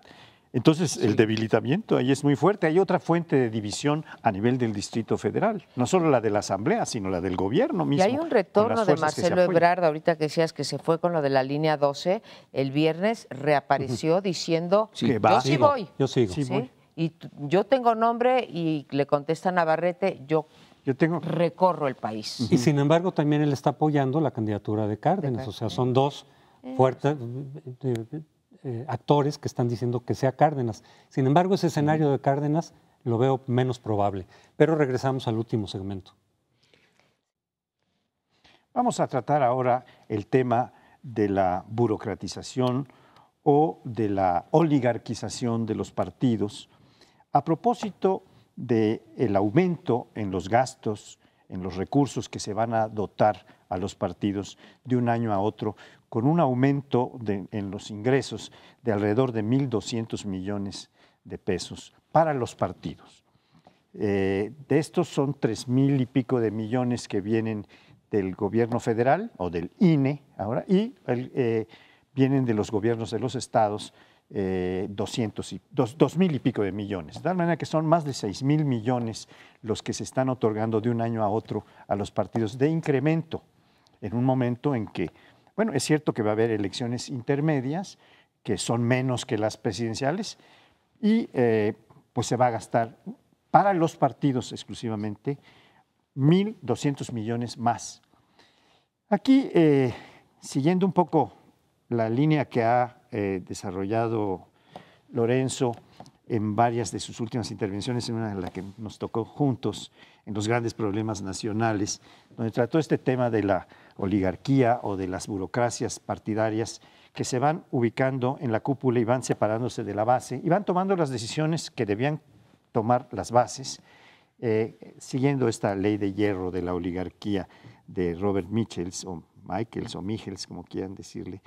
Entonces, el debilitamiento ahí es muy fuerte. Hay otra fuente de división a nivel del Distrito Federal, no solo la de la Asamblea, sino la del gobierno mismo. Y hay un retorno de Marcelo Ebrard, ahorita que decías que se fue con lo de la línea 12, el viernes reapareció diciendo, que va. yo sí voy. Yo sigo. ¿Sí? Voy. Y yo tengo nombre y le contesta Navarrete, yo recorro el país. Y sin embargo también él está apoyando la candidatura de Cárdenas, o sea, son dos fuertes actores que están diciendo que sea Cárdenas. Sin embargo, ese escenario de Cárdenas lo veo menos probable. Pero regresamos al último segmento. Vamos a tratar ahora el tema de la burocratización o de la oligarquización de los partidos a propósito del aumento en los gastos, en los recursos que se van a dotar a los partidos de un año a otro, con un aumento en los ingresos de alrededor de 1.200 millones de pesos para los partidos. De estos son 3.000 y pico de millones que vienen del gobierno federal o del INE ahora, y vienen de los gobiernos de los estados, 2.000 y pico de millones. De tal manera que son más de 6.000 millones los que se están otorgando de un año a otro a los partidos de incremento, en un momento en que, bueno, es cierto que va a haber elecciones intermedias, que son menos que las presidenciales, y pues se va a gastar para los partidos exclusivamente 1.200 millones más. Aquí, siguiendo un poco la línea que ha desarrollado Lorenzo en varias de sus últimas intervenciones, en una de las que nos tocó juntos en los grandes problemas nacionales, donde trató este tema de la oligarquía o de las burocracias partidarias que se van ubicando en la cúpula y van separándose de la base y van tomando las decisiones que debían tomar las bases, siguiendo esta ley de hierro de la oligarquía de Robert Michels o Michels, como quieran decirle.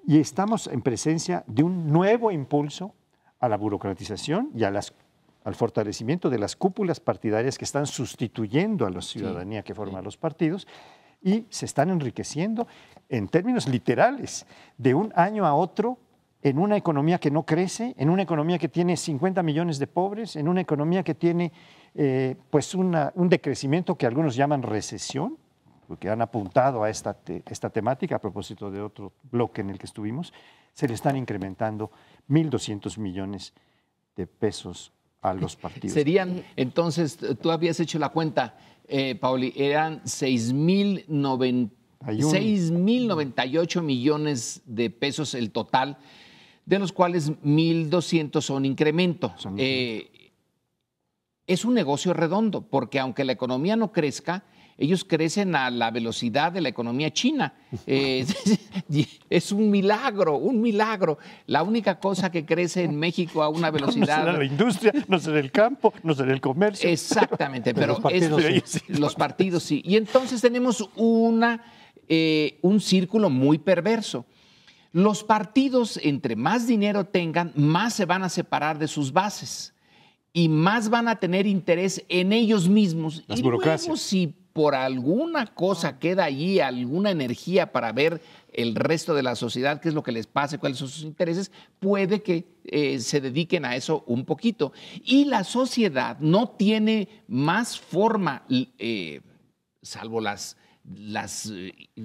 Y estamos en presencia de un nuevo impulso a la burocratización y al fortalecimiento de las cúpulas partidarias que están sustituyendo a la ciudadanía que forma los partidos y se están enriqueciendo en términos literales de un año a otro en una economía que no crece, en una economía que tiene 50 millones de pobres, en una economía que tiene pues un decrecimiento que algunos llaman recesión, porque han apuntado a esta temática a propósito de otro bloque en el que estuvimos, se le están incrementando 1.200 millones de pesos a los partidos. Serían, entonces, tú habías hecho la cuenta, Pauli, eran 6.098 millones de pesos el total, de los cuales 1.200 son incremento. Es un negocio redondo, porque aunque la economía no crezca, ellos crecen a la velocidad de la economía china. Es un milagro, un milagro. La única cosa que crece en México a una velocidad... No será la industria, no será el campo, no será el comercio. Exactamente, pero los partidos sí. Y entonces tenemos un círculo muy perverso. Los partidos, entre más dinero tengan, más se van a separar de sus bases y más van a tener interés en ellos mismos. Las burocracias. Luego, si por alguna cosa queda allí alguna energía para ver el resto de la sociedad, qué es lo que les pasa, cuáles son sus intereses, puede que se dediquen a eso un poquito. Y la sociedad no tiene más forma, salvo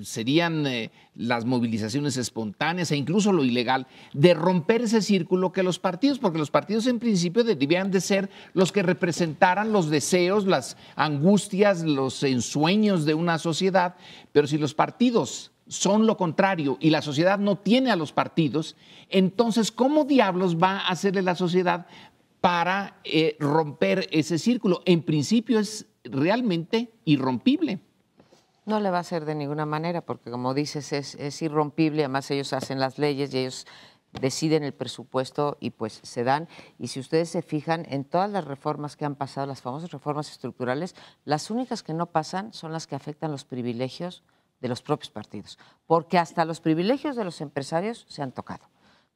serían las movilizaciones espontáneas e incluso lo ilegal, de romper ese círculo que los partidos, porque los partidos en principio debían de ser los que representaran los deseos, las angustias, los ensueños de una sociedad, pero si los partidos son lo contrario y la sociedad no tiene a los partidos, entonces ¿cómo diablos va a hacerle la sociedad para romper ese círculo? En principio es realmente irrompible. No le va a hacer de ninguna manera, porque como dices, es irrompible, además ellos hacen las leyes y ellos deciden el presupuesto y pues se dan. Y si ustedes se fijan, en todas las reformas que han pasado, las famosas reformas estructurales, las únicas que no pasan son las que afectan los privilegios de los propios partidos, porque hasta los privilegios de los empresarios se han tocado,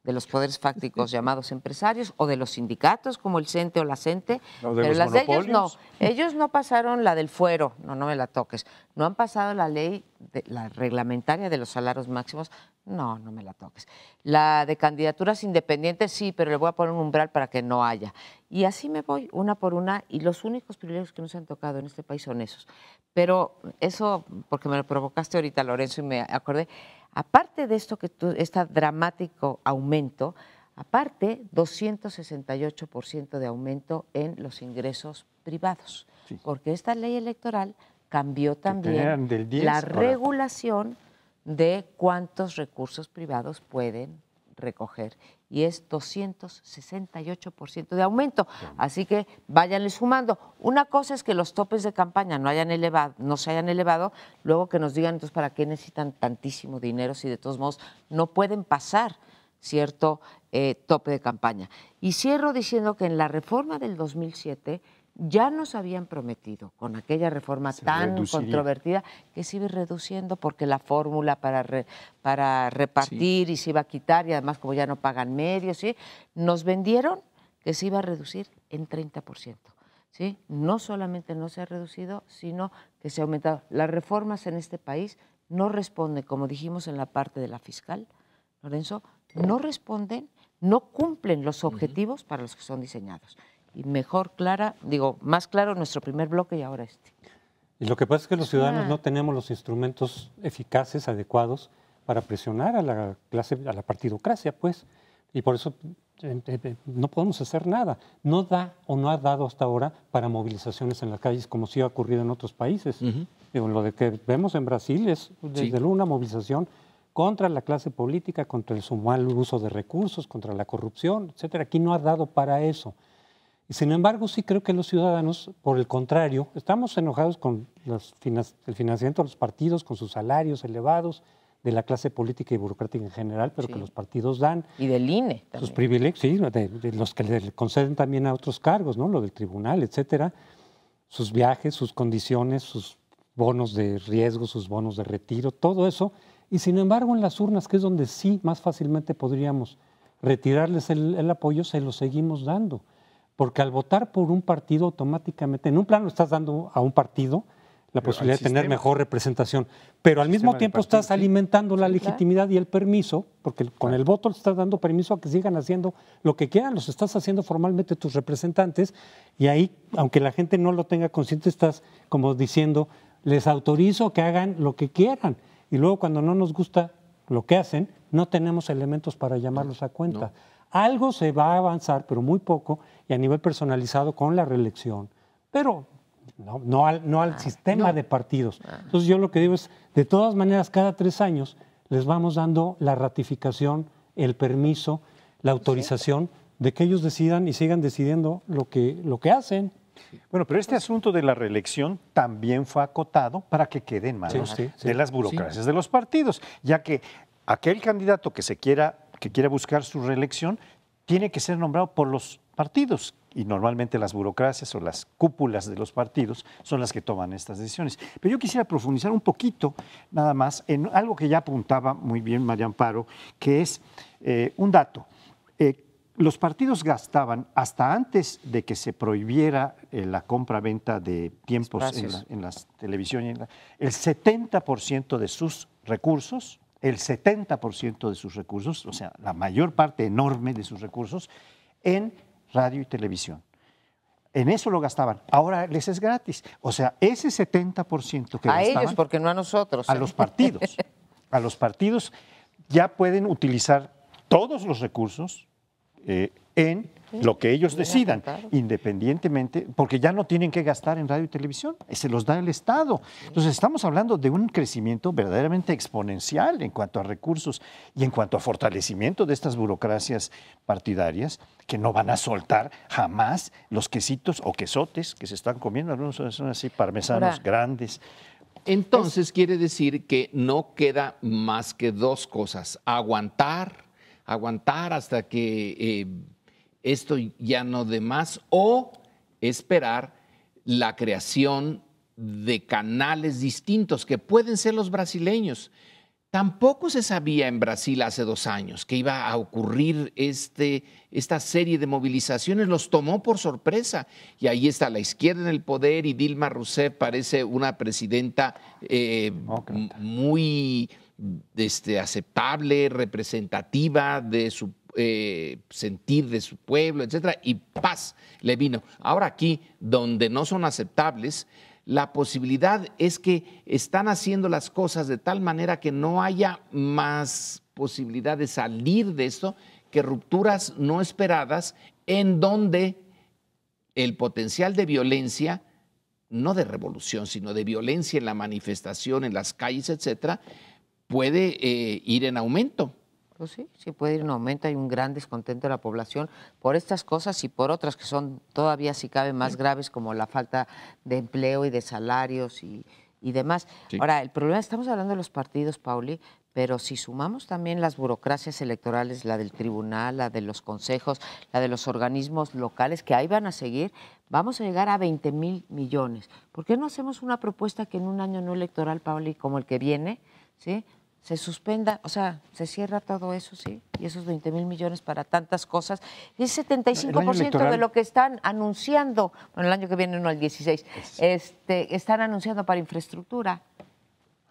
de los poderes fácticos llamados empresarios o de los sindicatos como el CENTE o la CENTE, O de pero los las de ellos no. monopolios. Ellos no pasaron la del fuero, no me la toques. No han pasado la ley, la reglamentaria de los salarios máximos, no me la toques. La de candidaturas independientes, sí, pero le voy a poner un umbral para que no haya. Y así me voy, una por una, y los únicos privilegios que no se han tocado en este país son esos. Pero eso, porque me lo provocaste ahorita, Lorenzo, y me acordé, aparte de esto, este dramático aumento, aparte, 268% de aumento en los ingresos privados, Sí. porque esta ley electoral cambió también eran del 10, la ahora. regulación de cuántos recursos privados pueden recoger, y es 268% de aumento. Así que váyanle sumando. Una cosa es que los topes de campaña no se hayan elevado, luego que nos digan entonces para qué necesitan tantísimo dinero si de todos modos no pueden pasar cierto tope de campaña. Y cierro diciendo que en la reforma del 2007 ya nos habían prometido, con aquella reforma tan controvertida, que se iba a ir reduciendo porque la fórmula para repartir y se iba a quitar, y además como ya no pagan medios, ¿sí? Nos vendieron que se iba a reducir en 30%. ¿Sí? No solamente no se ha reducido, sino que se ha aumentado. Las reformas en este país no responden, como dijimos en la parte de la fiscal, Lorenzo, no responden, no cumplen los objetivos para los que son diseñados. Y más claro nuestro primer bloque y ahora este. Y lo que pasa es que los ciudadanos no tenemos los instrumentos eficaces, adecuados, para presionar a la partidocracia, pues. Y por eso no podemos hacer nada. No da o no ha dado hasta ahora para movilizaciones en las calles, como sí ha ocurrido en otros países. Digo, lo de que vemos en Brasil es desde luego una movilización contra la clase política, contra su mal uso de recursos, contra la corrupción, etcétera. Aquí no ha dado para eso. Y sin embargo, sí creo que los ciudadanos, por el contrario, estamos enojados con el financiamiento de los partidos, con sus salarios elevados, de la clase política y burocrática en general, pero que los partidos dan. Y del INE también. Sus privilegios, sí, de los que le conceden también a otros cargos, ¿no? Lo del tribunal, etcétera. Sus viajes, sus condiciones, sus bonos de riesgo, sus bonos de retiro, todo eso. Y sin embargo, en las urnas, que es donde sí más fácilmente podríamos retirarles el apoyo, se lo seguimos dando. Porque al votar por un partido automáticamente, en un plano estás dando a un partido la posibilidad de tener mejor representación, pero al mismo tiempo estás alimentando la legitimidad y el permiso, porque con el voto le estás dando permiso a que sigan haciendo lo que quieran, los estás haciendo formalmente tus representantes, y ahí, aunque la gente no lo tenga consciente, estás como diciendo, les autorizo que hagan lo que quieran, y luego cuando no nos gusta lo que hacen, no tenemos elementos para llamarlos a cuenta. Algo se va a avanzar, pero muy poco, y a nivel personalizado con la reelección, pero no al sistema de partidos. Entonces yo lo que digo es, de todas maneras, cada 3 años les vamos dando la ratificación, el permiso, la autorización de que ellos decidan y sigan decidiendo lo que hacen. Bueno, pero este asunto de la reelección también fue acotado para que quede en manos de las burocracias de los partidos, ya que aquel candidato que quiera buscar su reelección tiene que ser nombrado por los partidos, y normalmente las burocracias o las cúpulas de los partidos son las que toman estas decisiones. Pero yo quisiera profundizar un poquito, nada más, en algo que ya apuntaba muy bien María Amparo, que es un dato. Los partidos gastaban, hasta antes de que se prohibiera la compra-venta de tiempos en la televisión, el 70% de sus recursos, o sea, la mayor parte enorme de sus recursos, en radio y televisión. En eso lo gastaban. Ahora les es gratis. O sea, ese 70% que gastaban... A ellos, porque no a nosotros. A los partidos. A los partidos ya pueden utilizar todos los recursos en lo que ellos decidan, independientemente, porque ya no tienen que gastar en radio y televisión, se los da el Estado. Entonces estamos hablando de un crecimiento verdaderamente exponencial en cuanto a recursos y en cuanto a fortalecimiento de estas burocracias partidarias que no van a soltar jamás los quesitos o quesotes que se están comiendo, algunos son así parmesanos grandes. Entonces quiere decir que no queda más que 2 cosas: aguantar hasta que esto ya no dé más, o esperar la creación de canales distintos que pueden ser los brasileños. Tampoco se sabía en Brasil hace 2 años que iba a ocurrir esta serie de movilizaciones, los tomó por sorpresa. Y ahí está la izquierda en el poder y Dilma Rousseff parece una presidenta muy aceptable, representativa de su sentir de su pueblo, etcétera, y paz le vino. Ahora aquí, donde no son aceptables, la posibilidad es que están haciendo las cosas de tal manera que no haya más posibilidad de salir de esto que rupturas no esperadas en donde el potencial de violencia, no de revolución, sino de violencia en la manifestación, en las calles, etcétera, puede ir en aumento. Pues sí, sí puede ir en aumento, hay un gran descontento de la población por estas cosas y por otras que son todavía, si cabe, más graves, como la falta de empleo y de salarios y demás. Sí. Ahora, el problema, estamos hablando de los partidos, Pauli, pero si sumamos también las burocracias electorales, la del tribunal, la de los consejos, la de los organismos locales, que ahí van a seguir, vamos a llegar a 20,000 millones. ¿Por qué no hacemos una propuesta que en un año no electoral, Pauli, como el que viene, ¿sí?, se suspenda, o sea, se cierra todo eso, sí, y esos 20,000 millones para tantas cosas, es 75% de lo que están anunciando, bueno, el año que viene no, el 16, están anunciando para infraestructura.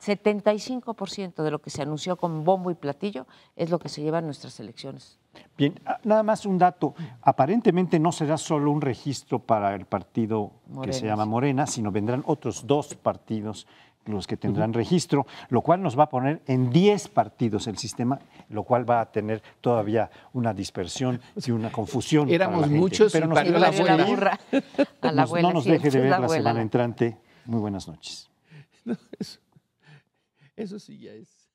75% de lo que se anunció con bombo y platillo es lo que se lleva en nuestras elecciones. Bien, nada más un dato. Aparentemente no será solo un registro para el partido Morena, que se llama Morena, sino vendrán otros 2 partidos los que tendrán registro, lo cual nos va a poner en 10 partidos el sistema, lo cual va a tener todavía una dispersión y una confusión. Éramos muchos, pero nos la burra. No nos deje de ver la semana entrante. Muy buenas noches. No, eso sí ya es.